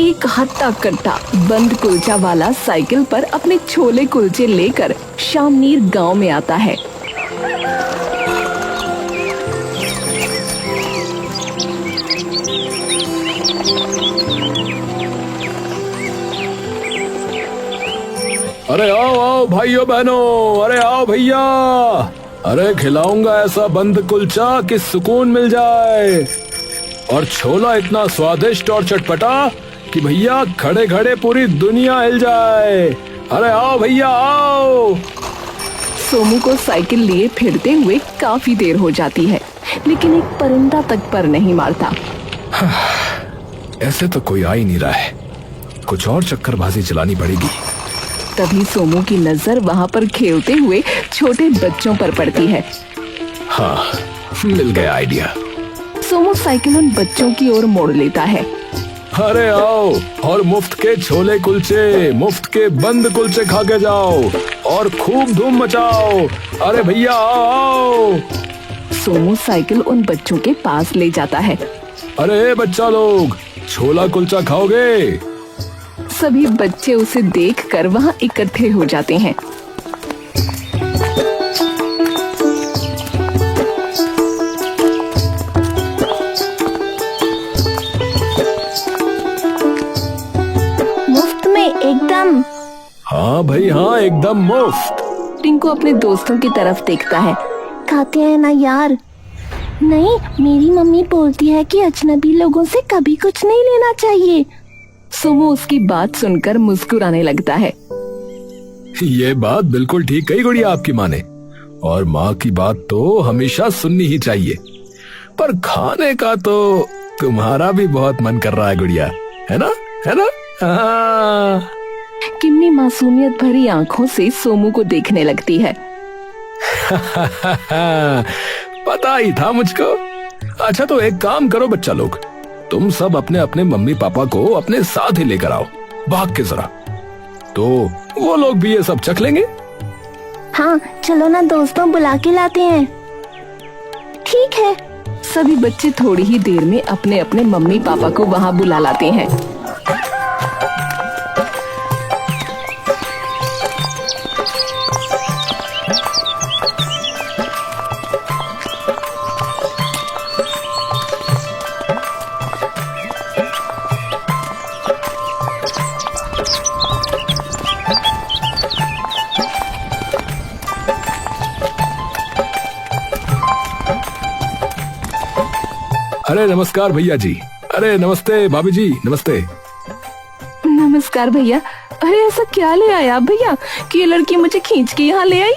एक हट्टा कट्टा बंद कुलचा वाला साइकिल पर अपने छोले कुलचे लेकर शामनीर गांव में आता है। अरे आओ आओ भाइयों बहनों, अरे आओ भैया, अरे खिलाऊंगा ऐसा बंद कुलचा कि सुकून मिल जाए। और छोला इतना स्वादिष्ट और चटपटा कि भैया खड़े खड़े पूरी दुनिया हिल जाए। अरे आओ भैया आओ। सोमू को साइकिल लिए फिरते हुए काफी देर हो जाती है, लेकिन एक परिंदा तक पर नहीं मारता। ऐसे तो कोई आ ही नहीं रहा है, कुछ और चक्करबाजी चलानी पड़ेगी। तभी सोमू की नजर वहाँ पर खेलते हुए छोटे बच्चों पर पड़ती है। हाँ, मिल गया आइडिया। सोमू साइकिल उन बच्चों की ओर मोड़ लेता है। अरे आओ और मुफ्त के छोले कुलचे, मुफ्त के बंद कुलचे खा के जाओ और खूब धूम मचाओ। अरे भैया आओ आओ। सोमू साइकिल उन बच्चों के पास ले जाता है। अरे बच्चा लोग, छोला कुलचा खाओगे? सभी बच्चे उसे देखकर वहाँ इकट्ठे हो जाते हैं। मुफ्त में एकदम। हाँ भाई हाँ, एकदम मुफ्त। टिंकू अपने दोस्तों की तरफ देखता है। खाते हैं ना यार? नहीं, मेरी मम्मी बोलती है कि अजनबी लोगों से कभी कुछ नहीं लेना चाहिए। सोमू उसकी बात सुनकर मुस्कुराने लगता है। ये बात बिल्कुल ठीक कही गुड़िया आपकी माँ ने, और माँ की बात तो हमेशा सुननी ही चाहिए। पर खाने का तो तुम्हारा भी बहुत मन कर रहा है गुड़िया, है ना? है ना? हाँ। किन्नी मासूमियत भरी आंखों से सोमू को देखने लगती है। पता ही था मुझको। अच्छा तो एक काम करो बच्चा लोग, तुम सब अपने अपने मम्मी पापा को अपने साथ ही लेकर आओ, भाग के जरा, तो वो लोग भी ये सब चख लेंगे। हाँ चलो ना दोस्तों, बुला के लाते हैं। ठीक है। सभी बच्चे थोड़ी ही देर में अपने अपने मम्मी पापा को वहाँ बुला लाते हैं। अरे नमस्कार भैया जी, अरे नमस्ते भाभी जी, नमस्ते। नमस्कार भैया। अरे ऐसा क्या ले आया आप भैया कि ये लड़की मुझे खींच के यहाँ ले आई?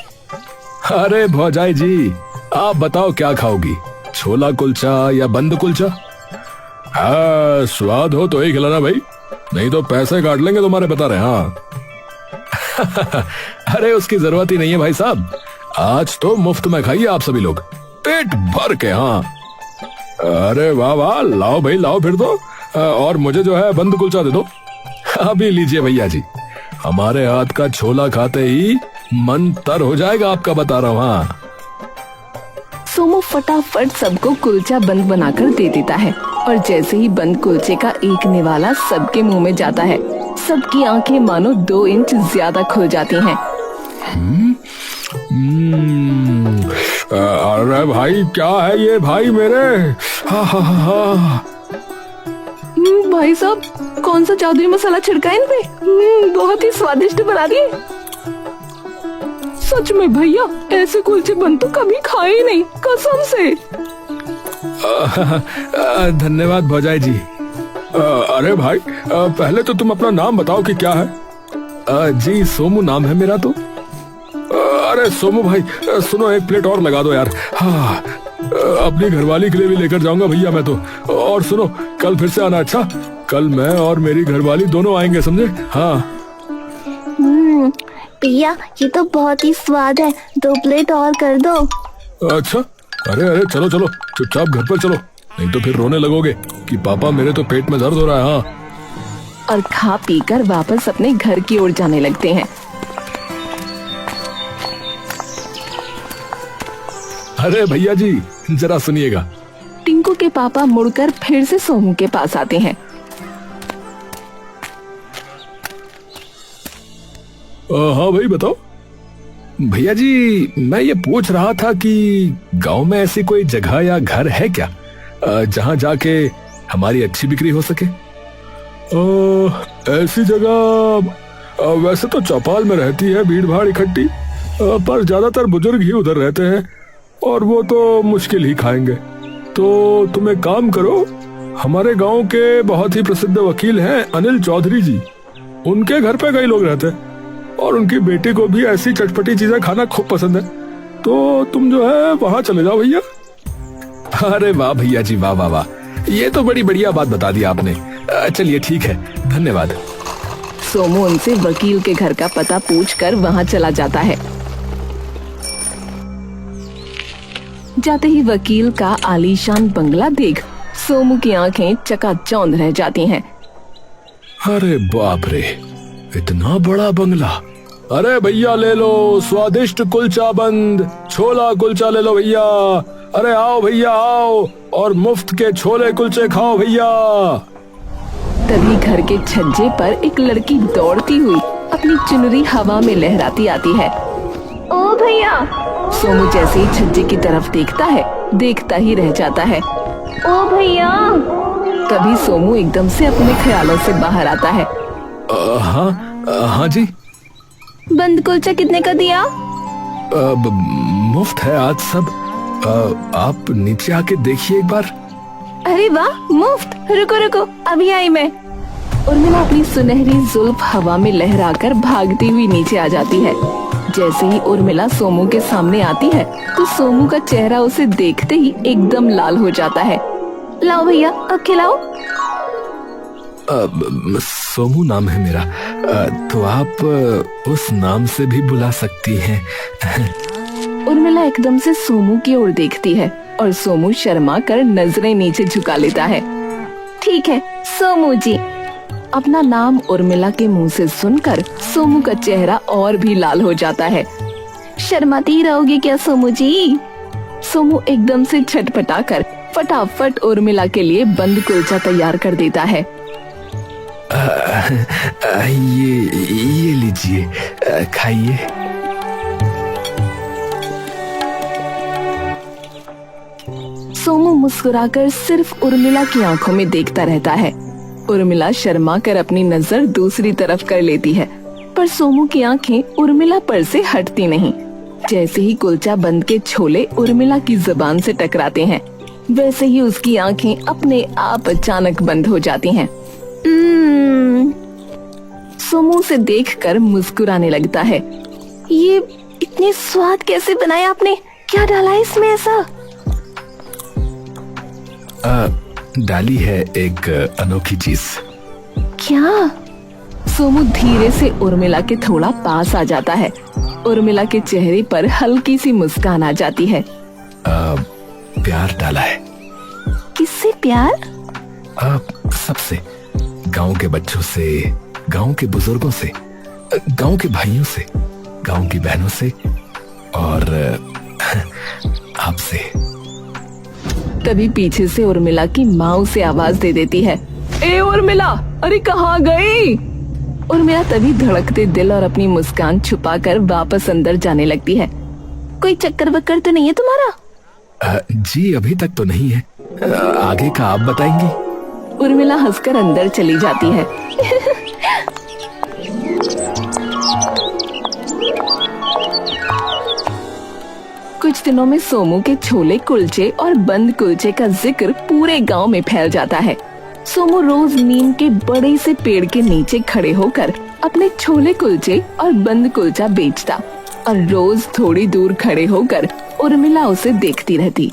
अरे भौजाई जी, आप बताओ क्या खाओगी, छोला कुलचा या बंद कुलचा? हाँ, स्वाद हो तो ही खिलाना भाई, नहीं तो पैसे काट लेंगे तुम्हारे, बता रहे। हाँ। अरे उसकी जरूरत ही नहीं है भाई साहब, आज तो मुफ्त में खाइए आप सभी लोग, पेट भर के। हाँ। अरे वाह वाह, लाओ भाई लाओ फिर तो, और मुझे जो है बंद कुलचा दे दो। अभी लीजिए भैया जी, हमारे हाथ का छोला खाते ही मन तर हो जाएगा आपका, बता रहा हूँ। हाँ। सोमू फटाफट सबको कुलचा बंद बनाकर दे देता है, और जैसे ही बंद कुलचे का एक निवाला सबके मुंह में जाता है, सबकी आंखें मानो 2 इंच ज्यादा खुल जाती हैं। अरे भाई क्या है ये भाई मेरे? हा हा हा। भाई साहब, कौन सा जादुई मसाला छिड़का इन पे? बहुत ही स्वादिष्ट बना दिए। सच में भैया, ऐसे कुलचे बन तो कभी खाए ही नहीं, कसम से। धन्यवाद भौजाई जी। अरे भाई, पहले तो तुम अपना नाम बताओ कि क्या है? जी सोमू नाम है मेरा तो। अरे सोमू भाई सुनो, 1 प्लेट और लगा दो यार। हाँ, अपनी घरवाली के लिए भी लेकर जाऊंगा भैया मैं तो। और सुनो, कल फिर से आना। अच्छा, कल मैं और मेरी घरवाली दोनों आएंगे, समझे? हाँ। भैया ये तो बहुत ही स्वाद है, 2 प्लेट और कर दो। अच्छा, अरे अरे चलो चलो, चुपचाप घर पर चलो, नहीं तो फिर रोने लगोगे कि पापा मेरे तो पेट में दर्द हो रहा है। हाँ। और खा पीकर वापस अपने घर की ओर जाने लगते हैं। अरे भैया जी जरा सुनिएगा। टिंकू के पापा मुड़कर फिर से सोमू के पास आते हैं। हाँ भाई बताओ। भैया जी मैं ये पूछ रहा था कि गांव में ऐसी कोई जगह या घर है क्या जहां जाके हमारी अच्छी बिक्री हो सके? ऐसी जगह वैसे तो चौपाल में रहती है भीड़ भाड़ इकट्ठी, पर ज्यादातर बुजुर्ग ही उधर रहते हैं और वो तो मुश्किल ही खाएंगे। तो तुम एक काम करो, हमारे गांव के बहुत ही प्रसिद्ध वकील हैं अनिल चौधरी जी, उनके घर पे कई लोग रहते हैं और उनकी बेटी को भी ऐसी चटपटी चीजें खाना खूब पसंद है, तो तुम जो है वहां चले जाओ भैया। अरे वाह भैया जी, वाह वाह वाह, ये तो बड़ी बढ़िया बात बता दी आपने। चलिए ठीक है, धन्यवाद। सोमू उनसे वकील के घर का पता पूछकर वहां चला जाता है। जाते ही वकील का आलीशान बंगला देख सोमू की आंखें चकाचौंध रह जाती हैं। अरे बाप रे, इतना बड़ा बंगला। अरे भैया ले लो स्वादिष्ट कुलचा बंद, छोला कुलचा ले लो भैया। अरे आओ भैया आओ और मुफ्त के छोले कुलचे खाओ भैया। तभी घर के छज्जे पर एक लड़की दौड़ती हुई अपनी चुनरी हवा में लहराती आती है। ओ भैया! सोमू जैसे ही छज्जे की तरफ देखता है, देखता ही रह जाता है। ओ भैया! तभी सोमू एकदम से अपने ख्यालों से बाहर आता है। हाँ जी। बंद कुलचा कितने का दिया? मुफ्त है आज सब। आप नीचे आके देखिए एक बार। अरे वाह, मुफ्त! रुको रुको, अभी आई मैं। उर्मिला अपनी सुनहरी जुल्फ हवा में लहराकर भागती हुई नीचे आ जाती है। जैसे ही उर्मिला सोमू के सामने आती है तो सोमू का चेहरा उसे देखते ही एकदम लाल हो जाता है। लाओ भैया, अब खिलाओ। सोमू नाम है मेरा, तो आप उस नाम से भी बुला सकती हैं। उर्मिला एकदम से सोमू की ओर देखती है और सोमू शर्मा कर नजरें नीचे झुका लेता है। ठीक है सोमू जी। अपना नाम उर्मिला के मुंह से सुनकर सोमू का चेहरा और भी लाल हो जाता है। शर्माती रहोगे क्या सोमू जी? सोमू एकदम से छटपटाकर फटाफट उर्मिला के लिए बंद कुलचा तैयार कर देता है। ये लीजिए, खाइए। सोमू मुस्कुराकर सिर्फ उर्मिला की आंखों में देखता रहता है। उर्मिला शर्मा कर अपनी नजर दूसरी तरफ कर लेती है, पर सोमू की आंखें उर्मिला पर से हटती नहीं। जैसे ही कुलचा बंद के छोले उर्मिला की जुबान से टकराते हैं, वैसे ही उसकी आंखें अपने आप अचानक बंद हो जाती हैं। सोमू से देखकर मुस्कुराने लगता है। ये इतने स्वाद कैसे बनाए आपने? क्या डाला है इसमें ऐसा? डाली है एक अनोखी चीज। क्या? सोमू धीरे से उर्मिला के थोड़ा पास आ जाता है। उर्मिला के चेहरे पर हल्की सी मुस्कान आ जाती है। प्यार डाला है। किससे प्यार? सबसे, गांव के बच्चों से, गांव के बुजुर्गों से, गांव के भाइयों से, गांव की बहनों से और आपसे। तभी पीछे से उर्मिला की माँ उसे आवाज दे देती है। ए उर्मिला, अरे कहाँ गई? उर्मिला तभी धड़कते दिल और अपनी मुस्कान छुपाकर वापस अंदर जाने लगती है। कोई चक्कर वक्कर तो नहीं है तुम्हारा? जी अभी तक तो नहीं है, आगे का आप बताएंगी। उर्मिला हंसकर अंदर चली जाती है। कुछ दिनों में सोमू के छोले कुलचे और बंद कुलचे का जिक्र पूरे गांव में फैल जाता है। सोमू रोज नीम के बड़े से पेड़ के नीचे खड़े होकर अपने छोले कुलचे और बंद कुलचा बेचता और रोज थोड़ी दूर खड़े होकर उर्मिला उसे देखती रहती।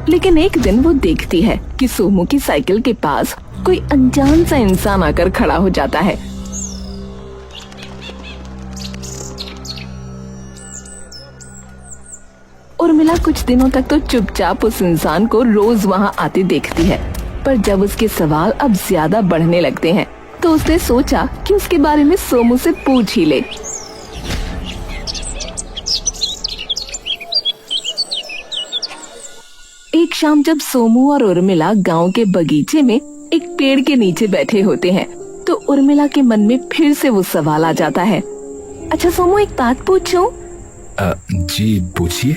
लेकिन एक दिन वो देखती है कि सोमू की साइकिल के पास कोई अनजान सा इंसान आकर खड़ा हो जाता है। उर्मिला कुछ दिनों तक तो चुपचाप उस इंसान को रोज वहां आते देखती है, पर जब उसके सवाल अब ज्यादा बढ़ने लगते हैं तो उसने सोचा कि उसके बारे में सोमू से पूछ ही ले। एक शाम जब सोमू और उर्मिला गांव के बगीचे में एक पेड़ के नीचे बैठे होते हैं तो उर्मिला के मन में फिर से वो सवाल आ जाता है। अच्छा सोमू, एक बात पूछूं? जी पूछिए।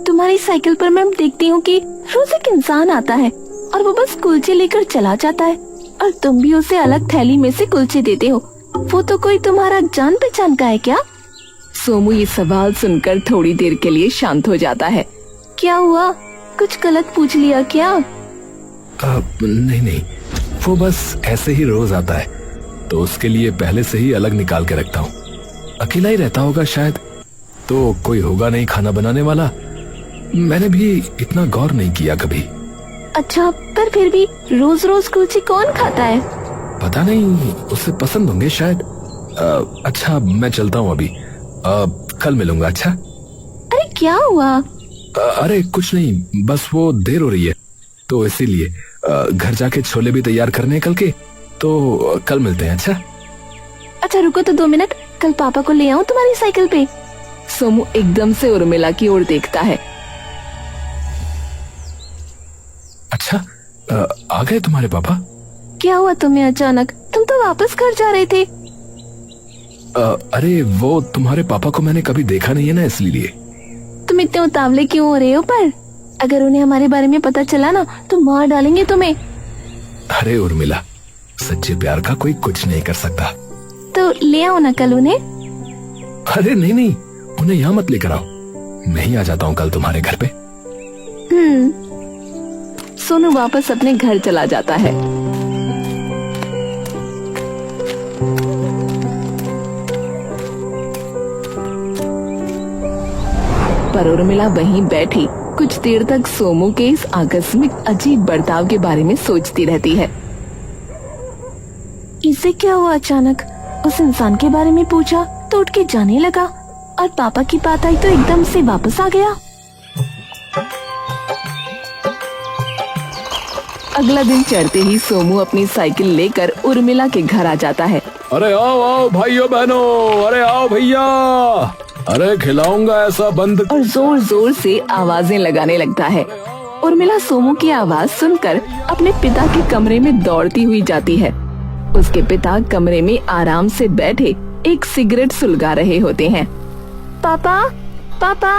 तुम्हारी साइकिल पर मैं देखती हूँ कि रोज एक इंसान आता है और वो बस कुलचे लेकर चला जाता है, और तुम भी उसे अलग थैली में से कुलचे देते हो। वो तो कोई तुम्हारा जान पहचान का है क्या? सोमू ये सवाल सुनकर थोड़ी देर के लिए शांत हो जाता है। क्या हुआ, कुछ गलत पूछ लिया क्या? नहीं नहीं, वो बस ऐसे ही रोज आता है, तो उसके लिए पहले से ही अलग निकाल के रखता हूँ। अकेला ही रहता होगा शायद, तो कोई होगा नहीं खाना बनाने वाला। मैंने भी इतना गौर नहीं किया कभी। अच्छा, पर फिर भी रोज रोज कुलचे कौन खाता है? पता नहीं, उसे पसंद होंगे शायद। अच्छा मैं चलता हूँ अभी, कल मिलूंगा। अच्छा। अरे क्या हुआ? अरे कुछ नहीं, बस वो देर हो रही है तो इसीलिए घर जाके छोले भी तैयार करने हैं कल के, तो कल मिलते हैं। अच्छा रुको तो 2 मिनट, कल पापा को ले आऊं तुम्हारी साइकिल पे? सोमू एकदम से उर्मिला की ओर देखता है। अच्छा, आ गए तुम्हारे पापा? क्या हुआ तुम्हें अचानक? तुम तो वापस घर जा रहे थे। अरे वो तुम्हारे पापा को मैंने कभी देखा नहीं है ना, इसलिए। तुम इतने उतावले क्यों हो रहे हो? पर अगर उन्हें हमारे बारे में पता चला ना तो मार डालेंगे तुम्हें। अरे उर्मिला, सच्चे प्यार का कोई कुछ नहीं कर सकता। तो ले आओ ना कल उन्हें। अरे नहीं नहीं, उन्हें यहाँ मत लेकर आओ, मैं ही आ जाता हूँ कल तुम्हारे घर पे। सोनू वापस अपने घर चला जाता है। पर उर्मिला वहीं बैठी कुछ देर तक सोमू के इस आकस्मिक अजीब बर्ताव के बारे में सोचती रहती है। इसे क्या हुआ अचानक? उस इंसान के बारे में पूछा तो उठ के जाने लगा, और पापा की बात आई तो एकदम से वापस आ गया। अगला दिन चढ़ते ही सोमू अपनी साइकिल लेकर उर्मिला के घर आ जाता है। अरे आओ आओ भाइयों बहनों, अरे आओ भैया, अरे खिलाऊंगा ऐसा बंद। और जोर जोर से आवाजें लगाने लगता है। उर्मिला सोमू की आवाज सुनकर अपने पिता के कमरे में दौड़ती हुई जाती है। उसके पिता कमरे में आराम से बैठे एक सिगरेट सुलगा रहे होते हैं। पापा, पापा।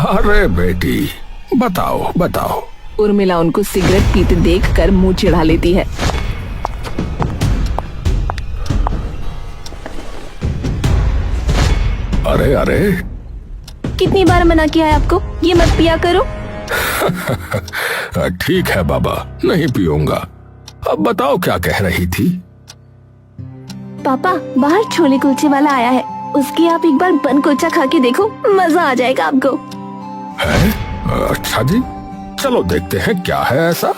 अरे बेटी, बताओ बताओ। उर्मिला उनको सिगरेट पीते देखकर मुंह चिढ़ा लेती है। अरे अरे, कितनी बार मना किया है आपको, ये मत पिया करो। ठीक है बाबा, नहीं पीऊंगा। अब बताओ क्या कह रही थी? पापा, बाहर छोले कुलचे वाला आया है, उसकी आप एक बार बन कुलचा खा के देखो, मजा आ जाएगा आपको। है? अच्छा जी, चलो देखते हैं क्या है ऐसा।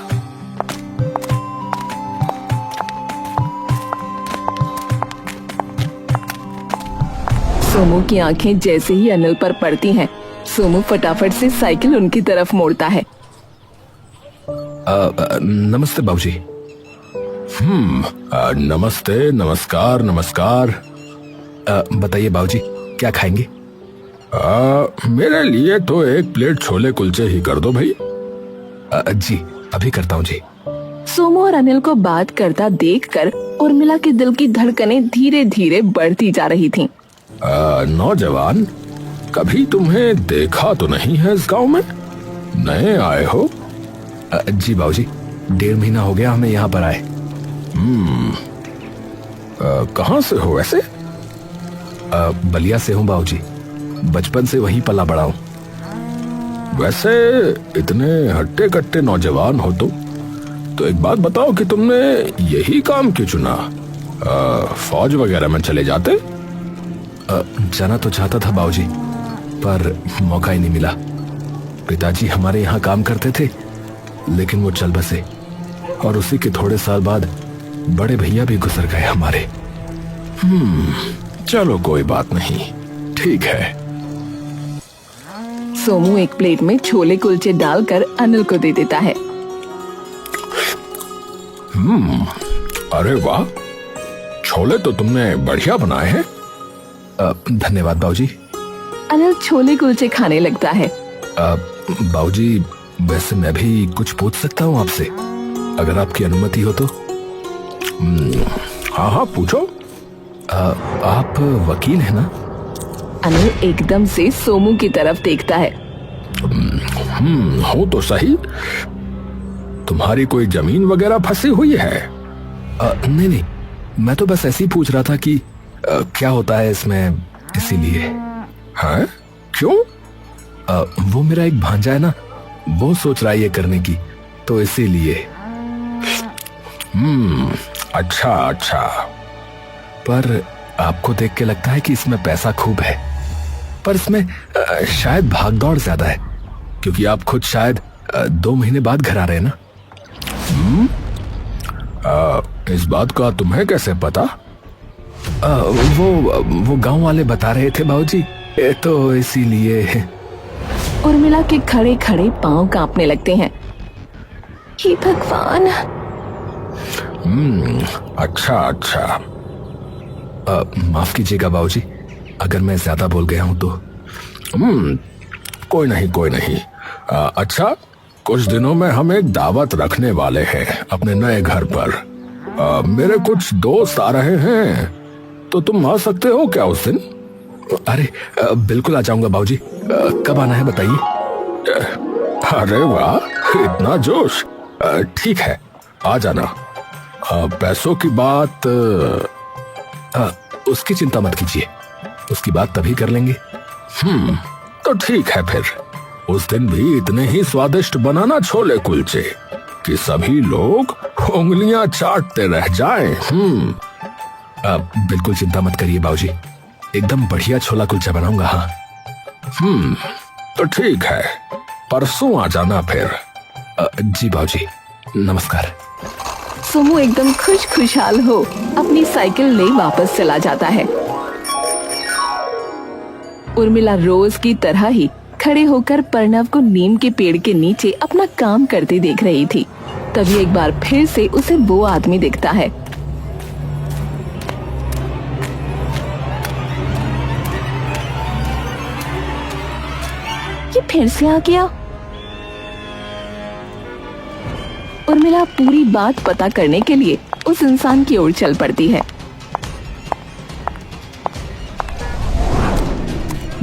सोमू की आंखें जैसे ही अनिल पर पड़ती हैं, सोमू फटाफट से साइकिल उनकी तरफ मोड़ता है। नमस्ते बाबूजी। नमस्ते, नमस्कार नमस्कार। बताइए बाबूजी, क्या खाएंगे? मेरे लिए तो 1 प्लेट छोले कुलचे ही कर दो भाई। जी अभी करता हूँ जी। सोमू और अनिल को बात करता देखकर उर्मिला के दिल की धड़कनें धीरे धीरे बढ़ती जा रही थीं। नौजवान, कभी तुम्हें देखा तो नहीं है इस गांव में? नए आए हो? जी बाबूजी, 1.5 महीना हो गया हमें यहाँ पर आए। कहाँ से हो वैसे? बलिया से हूँ बाबूजी, बचपन से वहीं पला बड़ा हूँ। वैसे इतने हट्टे कट्टे नौजवान हो तो एक बात बताओ कि तुमने यही काम क्यों चुना? फौज वगैरह में चले जाते? जाना तो चाहता था बाबूजी, पर मौका ही नहीं मिला। पिताजी हमारे यहाँ काम करते थे, लेकिन वो चल बसे, और उसी के थोड़े साल बाद बड़े भैया भी गुजर गए हमारे। चलो कोई बात नहीं, ठीक है। सोमू एक प्लेट में छोले कुलचे डालकर अनिल को दे देता है। अरे वाह, छोले तो तुमने बढ़िया बनाए हैं। धन्यवाद बाबूजी। अनिल छोले कुलचे खाने लगता है। बाबूजी, वैसे मैं भी कुछ पूछ सकता हूँ आपसे, अगर आपकी अनुमति हो तो? हाँ हाँ पूछो। आप वकील हैं ना? अनिल एकदम से सोमू की तरफ देखता है। हो तो सही। तुम्हारी कोई जमीन वगैरह फंसी हुई है? नहीं नहीं, मैं तो बस ऐसे ही पूछ रहा था कि क्या होता है इसमें, इसीलिए। है? क्यों? वो मेरा एक भांजा है ना, वो सोच रहा है ये करने की, तो इसीलिए। अच्छा अच्छा। पर आपको देख के लगता है कि इसमें पैसा खूब है, पर इसमें शायद भागदौड़ ज्यादा है, क्योंकि आप खुद शायद 2 महीने बाद घर आ रहे हैं ना। इस बात का तुम्हें कैसे पता? वो गांव वाले बता रहे थे बाबूजी, तो इसीलिए। उर्मिला के खड़े खड़े पांव कांपने लगते हैं। हे भगवान। अच्छा अच्छा। माफ कीजिएगा बाबूजी, अगर मैं ज्यादा बोल गया हूं तो। कोई नहीं कोई नहीं। अच्छा, कुछ दिनों में हम एक दावत रखने वाले हैं अपने नए घर पर। मेरे कुछ दोस्त आ रहे हैं, तो तुम आ सकते हो क्या उस दिन? अरे बिल्कुल आ जाऊंगा बाबूजी। कब आना है बताइए। अरे वाह, इतना जोश। ठीक है, आ जाना। पैसों की बात उसकी चिंता मत कीजिए, उसकी बात तभी कर लेंगे। तो ठीक है फिर। उस दिन भी इतने ही स्वादिष्ट बनाना छोले कुलचे कि सभी लोग उंगलियां चाटते रह जाएं। बिल्कुल चिंता मत करिए बाबूजी, एकदम बढ़िया छोला कुलचा बनाऊंगा। हाँ। तो ठीक है, परसों आ जाना फिर। जी बाबूजी, नमस्कार। सोमू एकदम खुशहाल हो अपनी साइकिल ले वापस चला जाता है। उर्मिला रोज की तरह ही खड़े होकर प्रणव को नीम के पेड़ के नीचे अपना काम करते देख रही थी। तभी एक बार फिर से उसे वो आदमी दिखता है। ये फिर से आ गया। उर्मिला पूरी बात पता करने के लिए उस इंसान की ओर चल पड़ती है।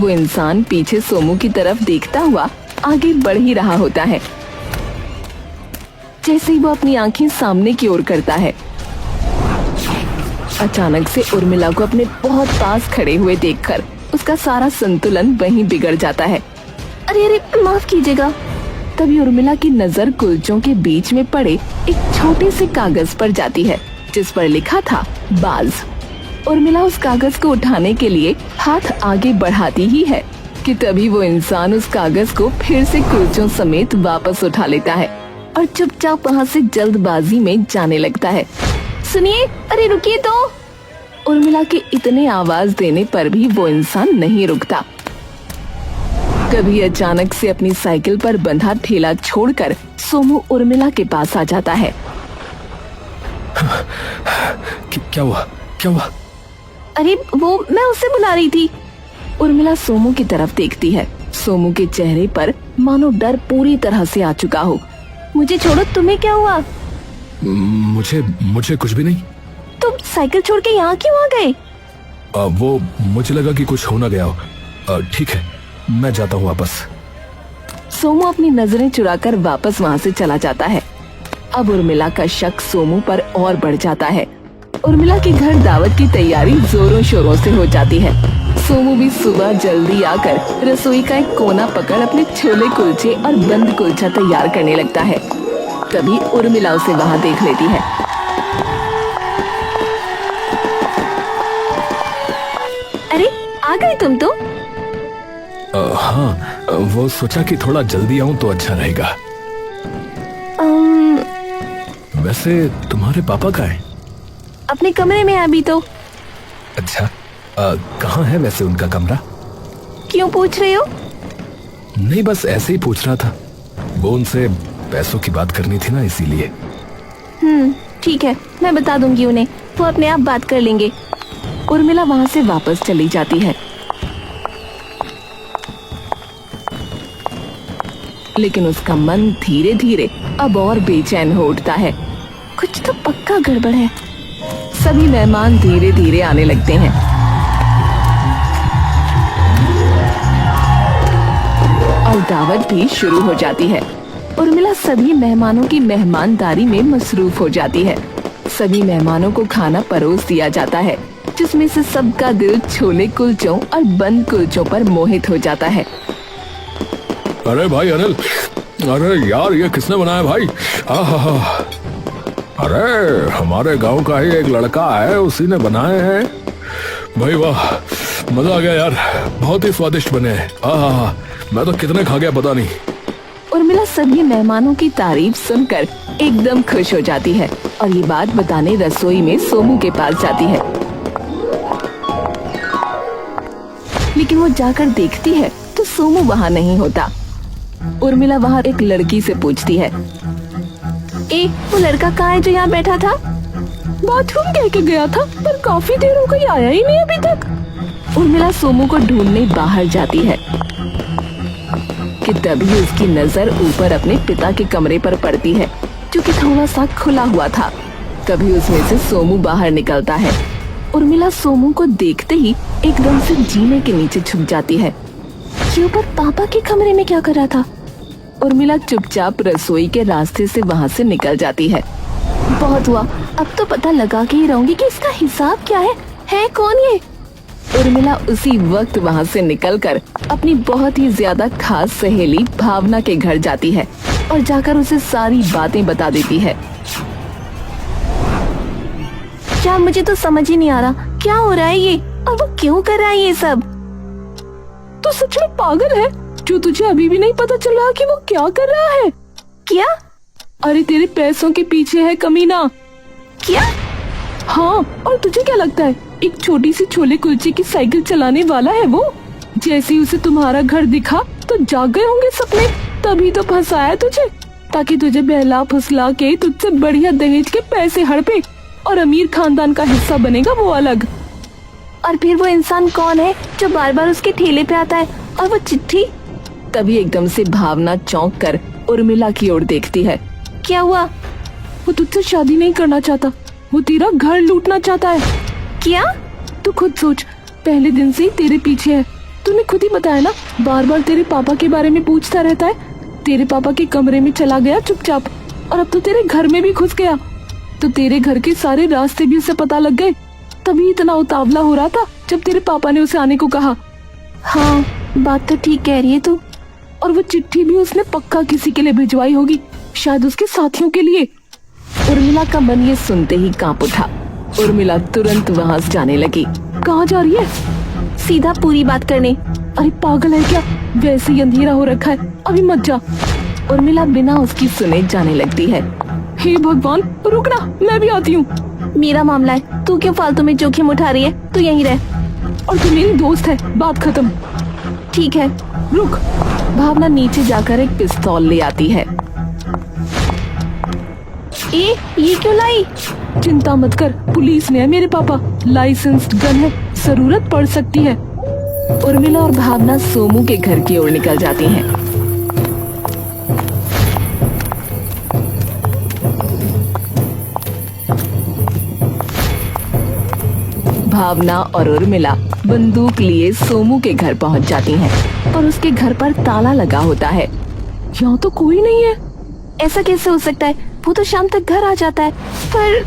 वो इंसान पीछे सोमू की तरफ देखता हुआ आगे बढ़ ही रहा होता है। जैसे ही वो अपनी आंखें सामने की ओर करता है, अचानक से उर्मिला को अपने बहुत पास खड़े हुए देखकर उसका सारा संतुलन वहीं बिगड़ जाता है। अरे अरे माफ कीजिएगा। तभी उर्मिला की नजर कुलचों के बीच में पड़े एक छोटे से कागज पर जाती है, जिस पर लिखा था बाज। उर्मिला उस कागज को उठाने के लिए हाथ आगे बढ़ाती ही है कि तभी वो इंसान उस कागज को फिर से कुलचों समेत वापस उठा लेता है और चुपचाप वहाँ से जल्दबाजी में जाने लगता है। सुनिए, अरे रुकिए तो। उर्मिला के इतने आवाज देने पर भी वो इंसान नहीं रुकता। कभी अचानक से अपनी साइकिल पर बंधा ठेला छोड़कर सोमू उर्मिला के पास आ जाता है। क्या हुआ? क्या हुआ? अरे वो मैं उसे बुला रही थी। उर्मिला सोमू की तरफ देखती है। सोमू के चेहरे पर मानो डर पूरी तरह से आ चुका हो। मुझे छोड़ो, तुम्हें क्या हुआ? मुझे कुछ भी नहीं। तुम साइकिल छोड़ के यहाँ क्यों आ गए? वो मुझे लगा कि कुछ हो ना गया हो। ठीक है, मैं जाता हूँ वापस। सोमू अपनी नजरें चुराकर वापस वहाँ से चला जाता है। अब उर्मिला का शक सोमू पर और बढ़ जाता है। उर्मिला के घर दावत की तैयारी जोरों शोरों से हो जाती है। सोमू भी सुबह जल्दी आकर रसोई का एक कोना पकड़ अपने छोले कुलचे और बंद कुलचा तैयार करने लगता है। तभी उर्मिला उसे वहाँ देख लेती है। अरे आ गए तुम तो। हाँ, वो सोचा कि थोड़ा जल्दी आऊं तो अच्छा रहेगा। वैसे तुम्हारे पापा कहाँ हैं? अपने कमरे में अभी तो। अच्छा, कहाँ है वैसे उनका कमरा? क्यों पूछ रहे हो? नहीं, बस ऐसे ही पूछ रहा था। वो उनसे पैसों की बात करनी थी ना, इसीलिए। ठीक है, मैं बता दूंगी उन्हें, वो अपने आप बात कर लेंगे। उर्मिला वहाँ से वापस चली जाती है। लेकिन उसका मन धीरे धीरे अब और बेचैन हो उठता है। कुछ तो पक्का गड़बड़ है। सभी मेहमान धीरे धीरे आने लगते हैं। और दावत भी शुरू हो जाती है। उर्मिला सभी मेहमानों की मेहमानदारी में मसरूफ हो जाती है। सभी मेहमानों को खाना परोस दिया जाता है, जिसमें से सबका दिल छोले कुलचों और बंद कुलचों पर मोहित हो जाता है। अरे भाई अनिल, अरे यार ये किसने बनाया भाई? आहा, अरे हमारे गांव का ही एक लड़का है, उसी ने बनाए हैं भाई। वाह, मजा आ गया यार, बहुत ही स्वादिष्ट बने हैं। आहा, मैं तो कितने खा गया पता नहीं। उर्मिला सभी मेहमानों की तारीफ सुनकर एकदम खुश हो जाती है और ये बात बताने रसोई में सोमू के पास जाती है। लेकिन वो जाकर देखती है तो सोमू वहाँ नहीं होता। उर्मिला वहाँ एक लड़की से पूछती है, वो लड़का कहाँ है जो यहाँ बैठा था? बाथरूम कह के गया था, पर काफी देर हो गई, आया ही नहीं अभी तक। उर्मिला सोमू को ढूंढने बाहर जाती है कि तभी उसकी नजर ऊपर अपने पिता के कमरे पर पड़ती है, जो कि थोड़ा सा खुला हुआ था। तभी उसमें से सोमू बाहर निकलता है। उर्मिला सोमू को देखते ही एकदम से जीने के नीचे छुप जाती है। ये ऊपर पापा के कमरे में क्या कर रहा था? उर्मिला चुपचाप रसोई के रास्ते से वहाँ से निकल जाती है। बहुत हुआ, अब तो पता लगा के ही रहूंगी कि इसका हिसाब क्या है कौन ये? उर्मिला उसी वक्त वहाँ से निकलकर अपनी बहुत ही ज्यादा खास सहेली भावना के घर जाती है और जाकर उसे सारी बातें बता देती है। क्या, मुझे तो समझ ही नहीं आ रहा क्या हो रहा है ये, और वो क्यों कर रहा है ये सब? तो सच में पागल है जो तुझे अभी भी नहीं पता चल रहा कि वो क्या कर रहा है? क्या? अरे तेरे पैसों के पीछे है कमीना। क्या? हाँ, और तुझे क्या लगता है एक छोटी सी छोले कुलचे की साइकिल चलाने वाला है वो? जैसे ही उसे तुम्हारा घर दिखा तो जाग गए होंगे सपने, तभी तो फंसाया तुझे, ताकि तुझे बहला फुसला के तुझसे बढ़िया दहेज के पैसे हड़पे और अमीर खानदान का हिस्सा बनेगा वो अलग। और फिर वो इंसान कौन है जो बार बार उसके ठेले पे आता है? और वो चिट्ठी? तभी एकदम से भावना चौंक कर उर्मिला की ओर देखती है। क्या हुआ? वो तुझसे शादी नहीं करना चाहता, वो तेरा घर लूटना चाहता है। क्या? तू खुद सोच, पहले दिन से ही तेरे पीछे है। तूने खुद ही बताया ना, बार बार तेरे पापा के बारे में पूछता रहता है। तेरे पापा के कमरे में चला गया चुपचाप, और अब तो तेरे घर में भी घुस गया। तो तेरे घर के सारे रास्ते भी उसे पता लग गए, तभी इतना उतावला हो रहा था जब तेरे पापा ने उसे आने को कहा। हाँ, बात तो ठीक कह रही है तू। और वो चिट्ठी भी उसने पक्का किसी के लिए भिजवाई होगी, शायद उसके साथियों के लिए। उर्मिला का मन ये सुनते ही कांप उठा। उर्मिला तुरंत वहाँ से जाने लगी। कहाँ जा रही है? सीधा पूरी बात करने। अरे पागल है क्या? वैसे ही अंधेरा हो रखा है, अभी मत जा। उर्मिला बिना उसकी सुने जाने लगती है। हे भगवान, रुकना, मैं भी आती हूँ। मेरा मामला है, तू क्यों फालतू में जोखिम उठा रही है? तू यहीं रह। और तू मेरी दोस्त है, बात खत्म। ठीक है, रुक। भावना नीचे जाकर एक पिस्तौल ले आती है। ये क्यों लाई? चिंता मत कर, पुलिस ने है मेरे पापा, लाइसेंस्ड गन है, जरूरत पड़ सकती है। उर्मिला और भावना सोमू के घर की ओर निकल जाती हैं। भावना और उर्मिला बंदूक लिए सोमू के घर पहुंच जाती हैं और उसके घर पर ताला लगा होता है। यहाँ तो कोई नहीं है। ऐसा कैसे हो सकता है? वो तो शाम तक घर आ जाता है, पर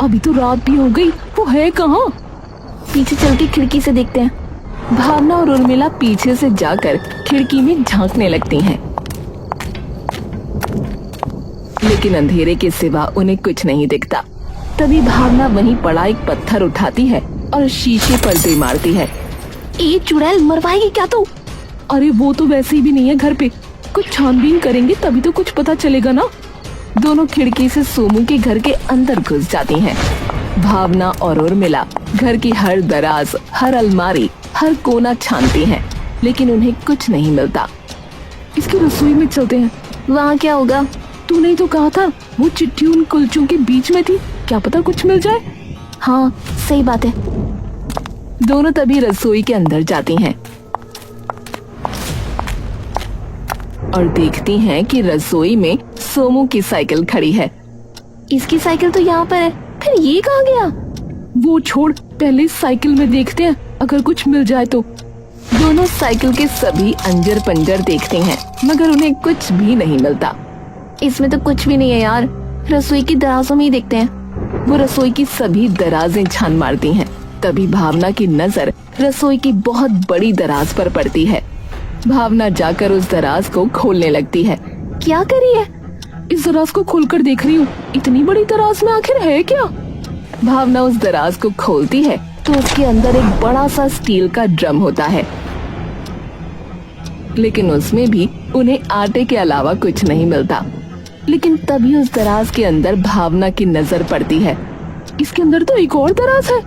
अभी तो रात भी हो गई, वो है कहाँ? पीछे चल के खिड़की से देखते हैं। भावना और उर्मिला पीछे से जाकर खिड़की में झांकने लगती हैं, लेकिन अंधेरे के सिवा उन्हें कुछ नहीं दिखता। तभी भावना वहीं पड़ा एक पत्थर उठाती है और शीशे पर दे मारती है। ये चुड़ैल मरवाएगी क्या तू? अरे वो तो वैसे ही भी नहीं है घर पे, कुछ छानबीन करेंगे तभी तो कुछ पता चलेगा ना। दोनों खिड़की से सोमू के घर के अंदर घुस जाती हैं। भावना और उर्मिला घर की हर दराज, हर अलमारी, हर कोना छानती हैं, लेकिन उन्हें कुछ नहीं मिलता। इसकी रसोई में चलते हैं, वहाँ क्या होगा? तूने तो कहा था वो चिट्ठी उन कुलचों के बीच में थी, क्या पता कुछ मिल जाए। हाँ सही बात है। दोनों तभी रसोई के अंदर जाती हैं और देखती हैं कि रसोई में सोमू की साइकिल खड़ी है। इसकी साइकिल तो यहाँ पर है, फिर आखिर ये कहाँ गया? वो छोड़, पहले साइकिल में देखते हैं अगर कुछ मिल जाए तो। दोनों साइकिल के सभी अंजर पंजर देखते हैं मगर उन्हें कुछ भी नहीं मिलता। इसमें तो कुछ भी नहीं है यार, रसोई की दराजों में ही देखते हैं। वो रसोई की सभी दराजें छान मारती हैं। तभी भावना की नजर रसोई की बहुत बड़ी दराज पर पड़ती है। भावना जाकर उस दराज को खोलने लगती है। क्या करी है? इस दराज को खोलकर देख रही हूँ, इतनी बड़ी दराज में आखिर है क्या? भावना उस दराज को खोलती है तो उसके अंदर एक बड़ा सा स्टील का ड्रम होता है, लेकिन उसमें भी उन्हें आटे के अलावा कुछ नहीं मिलता। लेकिन तभी उस दराज के अंदर भावना की नजर पड़ती है। इसके अंदर तो एक और दराज है।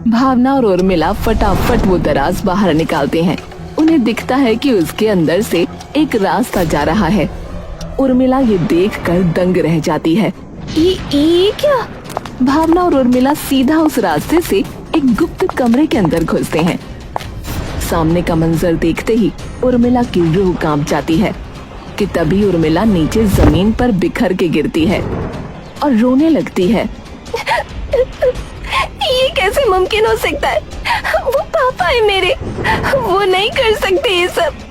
भावना और उर्मिला फटाफट वो दराज बाहर निकालते हैं। उन्हें दिखता है कि उसके अंदर से एक रास्ता जा रहा है। उर्मिला ये देखकर दंग रह जाती है। ये क्या? भावना और उर्मिला सीधा उस रास्ते से एक गुप्त कमरे के अंदर घुसते हैं। सामने का मंजर देखते ही उर्मिला की रूह कांप जाती है कि तभी उर्मिला नीचे जमीन पर बिखर के गिरती है और रोने लगती है। ये कैसे मुमकिन हो सकता है? वो पापा है मेरे, वो नहीं कर सकते ये सब।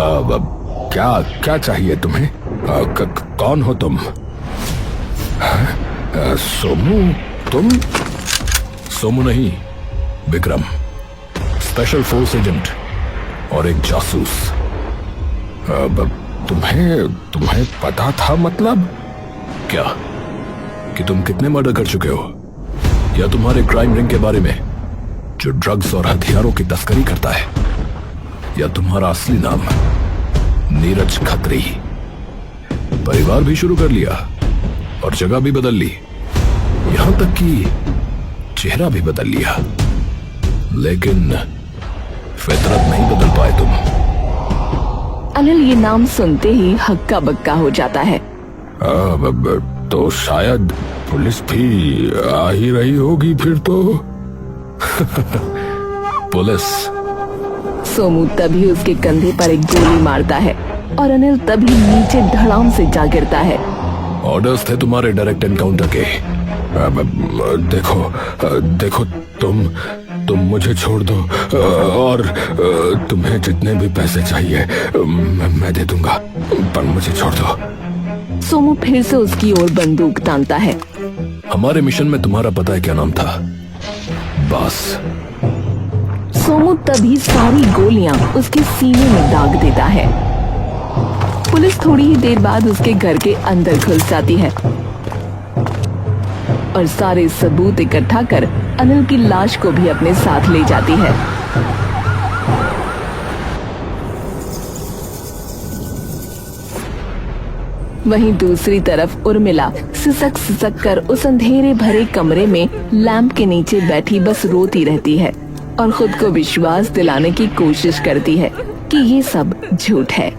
अब क्या क्या चाहिए तुम्हें? कौन हो तुम? सोमू? तुम? सोमू नहीं, विक्रम, स्पेशल फोर्स एजेंट और एक जासूस। अब तुम्हें पता था? मतलब क्या कि तुम कितने मर्डर कर चुके हो, या तुम्हारे क्राइम रिंग के बारे में जो ड्रग्स और हथियारों की तस्करी करता है, या तुम्हारा असली नाम नीरज खत्री? परिवार भी शुरू कर लिया और जगह भी बदल ली, यहां तक कि चेहरा भी बदल लिया, लेकिन फितरत नहीं बदल पाए तुम। अनिल ये नाम सुनते ही हक्का बक्का हो जाता है। तो शायद पुलिस भी आ ही रही होगी फिर तो। पुलिस? सोमू तभी उसके कंधे पर एक गोली मारता है और अनिल तभी नीचे धड़ाम से जा गिरता है। ऑर्डर्स थे तुम्हारे डायरेक्ट एनकाउंटर के। देखो तुम मुझे छोड़ दो और तुम्हें जितने भी पैसे चाहिए मैं दे दूंगा, पर मुझे छोड़ दो। सोमू फिर से उसकी ओर बंदूक तानता है। हमारे मिशन में तुम्हारा पता है क्या नाम था? बस। सोमू तभी सारी गोलियां उसके सीने में दाग देता है। पुलिस थोड़ी ही देर बाद उसके घर के अंदर घुस जाती है और सारे सबूत इकट्ठा कर अनिल की लाश को भी अपने साथ ले जाती है। वहीं दूसरी तरफ उर्मिला सिसक कर उस अंधेरे भरे कमरे में लैंप के नीचे बैठी बस रोती रहती है और खुद को विश्वास दिलाने की कोशिश करती है कि ये सब झूठ है।